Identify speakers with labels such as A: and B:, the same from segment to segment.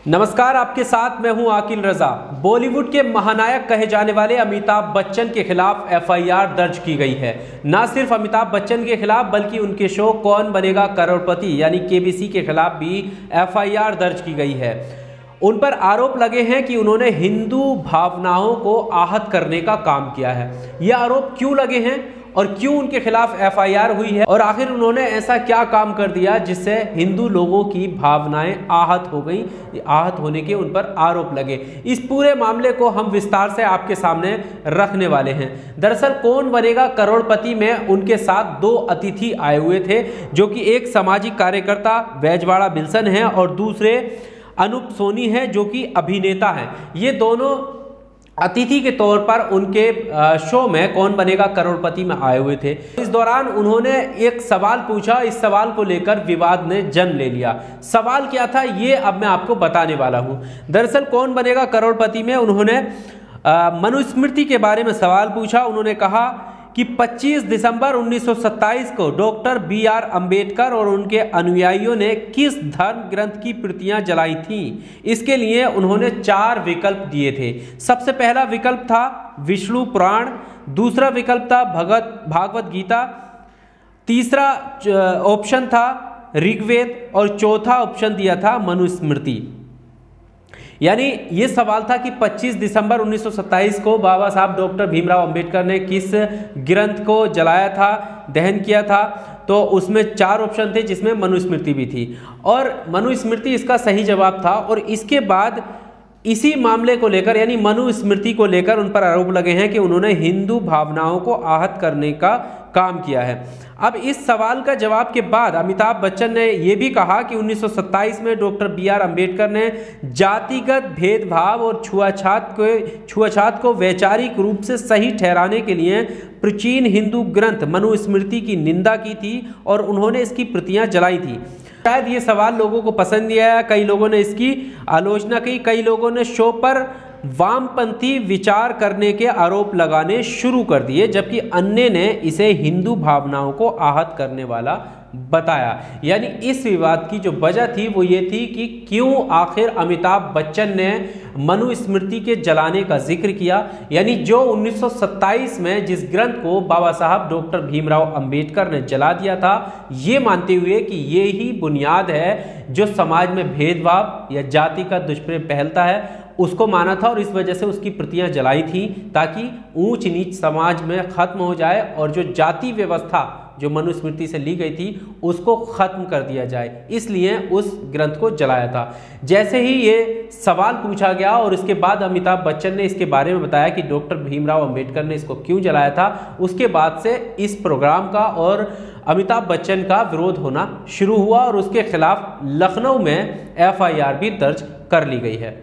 A: नमस्कार, आपके साथ मैं हूं आकिल रजा। बॉलीवुड के महानायक कहे जाने वाले अमिताभ बच्चन के खिलाफ एफआईआर दर्ज की गई है। न सिर्फ अमिताभ बच्चन के खिलाफ बल्कि उनके शो कौन बनेगा करोड़पति यानी केबीसी के खिलाफ भी एफआईआर दर्ज की गई है। उन पर आरोप लगे हैं कि उन्होंने हिंदू भावनाओं को आहत करने का काम किया है। ये आरोप क्यों लगे हैं और क्यों उनके खिलाफ एफआईआर हुई है और आखिर उन्होंने ऐसा क्या काम कर दिया जिससे हिंदू लोगों की भावनाएं आहत हो गई, आहत होने के उन पर आरोप लगे। इस पूरे मामले को हम विस्तार से आपके सामने रखने वाले हैं। दरअसल कौन बनेगा करोड़पति में उनके साथ दो अतिथि आए हुए थे, जो कि एक सामाजिक कार्यकर्ता बैजवाड़ा बिल्सन हैं और दूसरे अनूप सोनी हैं जो कि अभिनेता हैं। ये दोनों अतिथि के तौर पर उनके शो में कौन बनेगा करोड़पति में आए हुए थे। इस दौरान उन्होंने एक सवाल पूछा। इस सवाल को लेकर विवाद ने जन्म ले लिया। सवाल क्या था ये अब मैं आपको बताने वाला हूं। दरअसल कौन बनेगा करोड़पति में उन्होंने मनुस्मृति के बारे में सवाल पूछा। उन्होंने कहा कि 25 दिसंबर 1927 को डॉक्टर बी.आर. अंबेडकर और उनके अनुयायियों ने किस धर्म ग्रंथ की प्रतियां जलाई थीं। इसके लिए उन्होंने 4 विकल्प दिए थे। सबसे पहला विकल्प था विष्णु पुराण, दूसरा विकल्प था भागवत गीता, तीसरा ऑप्शन था ऋग्वेद और चौथा ऑप्शन दिया था मनुस्मृति। यानी ये सवाल था कि 25 दिसंबर 1927 को बाबा साहब डॉक्टर भीमराव अंबेडकर ने किस ग्रंथ को जलाया था, दहन किया था। तो उसमें 4 ऑप्शन थे जिसमें मनुस्मृति भी थी और मनुस्मृति इसका सही जवाब था। और इसके बाद इसी मामले को लेकर यानी मनुस्मृति को लेकर उन पर आरोप लगे हैं कि उन्होंने हिंदू भावनाओं को आहत करने का काम किया है। अब इस सवाल का जवाब के बाद अमिताभ बच्चन ने यह भी कहा कि 1927 में डॉक्टर बी.आर. अंबेडकर ने जातिगत भेदभाव और छुआछात को वैचारिक रूप से सही ठहराने के लिए प्राचीन हिंदू ग्रंथ मनुस्मृति की निंदा की थी और उन्होंने इसकी प्रतियां जलाई थी। शायद ये सवाल लोगों को पसंद नहीं आया। कई लोगों ने इसकी आलोचना की। कई लोगों ने शो पर वामपंथी विचार करने के आरोप लगाने शुरू कर दिए, जबकि अन्य ने इसे हिंदू भावनाओं को आहत करने वाला बताया। यानी इस विवाद की जो वजह थी वो ये थी कि क्यों आखिर अमिताभ बच्चन ने मनुस्मृति के जलाने का जिक्र किया। यानी जो 1927 में जिस ग्रंथ को बाबा साहब डॉक्टर भीमराव अंबेडकर ने जला दिया था, ये मानते हुए कि ये ही बुनियाद है जो समाज में भेदभाव या जाति का दुष्प्रभाव फैलता है, उसको माना था और इस वजह से उसकी प्रतियां जलाई थी ताकि ऊंच नीच समाज में खत्म हो जाए और जो जाति व्यवस्था जो मनुस्मृति से ली गई थी उसको खत्म कर दिया जाए। इसलिए उस ग्रंथ को जलाया था। जैसे ही ये सवाल पूछा गया और इसके बाद अमिताभ बच्चन ने इसके बारे में बताया कि डॉक्टर भीमराव अंबेडकर ने इसको क्यों जलाया था, उसके बाद से इस प्रोग्राम का और अमिताभ बच्चन का विरोध होना शुरू हुआ और उसके खिलाफ लखनऊ में एफआईआर भी दर्ज कर ली गई है।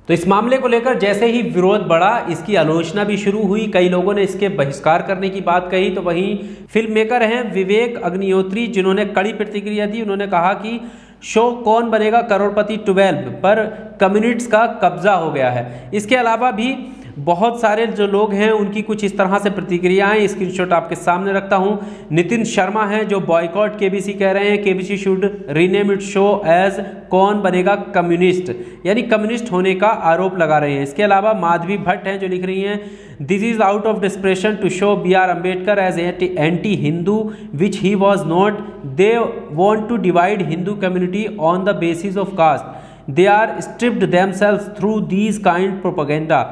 A: तो इस मामले को लेकर जैसे ही विरोध बढ़ा, इसकी आलोचना भी शुरू हुई। कई लोगों ने इसके बहिष्कार करने की बात कही। तो वहीं फिल्म मेकर हैं विवेक अग्निहोत्री, जिन्होंने कड़ी प्रतिक्रिया दी। उन्होंने कहा कि शो कौन बनेगा करोड़पति 12 पर कम्युनिस्ट का कब्जा हो गया है। इसके अलावा भी बहुत सारे जो लोग हैं उनकी कुछ इस तरह से प्रतिक्रियाएं स्क्रीनशॉट आपके सामने रखता हूं। नितिन शर्मा हैं जो बॉयकॉट केबीसी कह रहे हैं, KBC should rename it show as कौन बनेगा कम्युनिस्ट, यानी कम्युनिस्ट होने का आरोप लगा रहे हैं। इसके अलावा माधवी भट्ट हैं जो लिख रही हैं this is out of desperation to show B R. Ambedkar as anti Hindu which he was not. They want to divide Hindu community on the basis of caste. They are stripped themselves through these kind propaganda.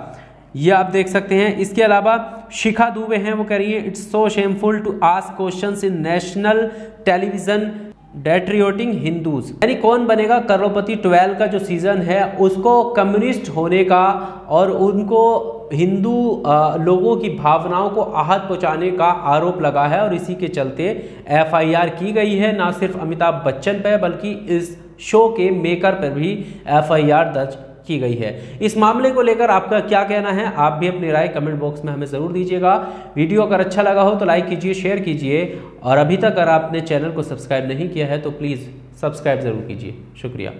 A: ये आप देख सकते हैं। इसके अलावा शिखा दुबे हैं, वो कह रही है it's so shameful to ask questions in national television deteriorating Hindus. यानी कौन बनेगा करोड़पति 12 का जो सीजन है उसको कम्युनिस्ट होने का और उनको हिंदू लोगों की भावनाओं को आहत पहुंचाने का आरोप लगा है और इसी के चलते एफआईआर की गई है। ना सिर्फ अमिताभ बच्चन पर बल्कि इस शो के मेकर पर भी एफआईआर दर्ज की गई है। इस मामले को लेकर आपका क्या कहना है, आप भी अपनी राय कमेंट बॉक्स में हमें ज़रूर दीजिएगा। वीडियो अगर अच्छा लगा हो तो लाइक कीजिए, शेयर कीजिए और अभी तक अगर आपने चैनल को सब्सक्राइब नहीं किया है तो प्लीज़ सब्सक्राइब ज़रूर कीजिए। शुक्रिया।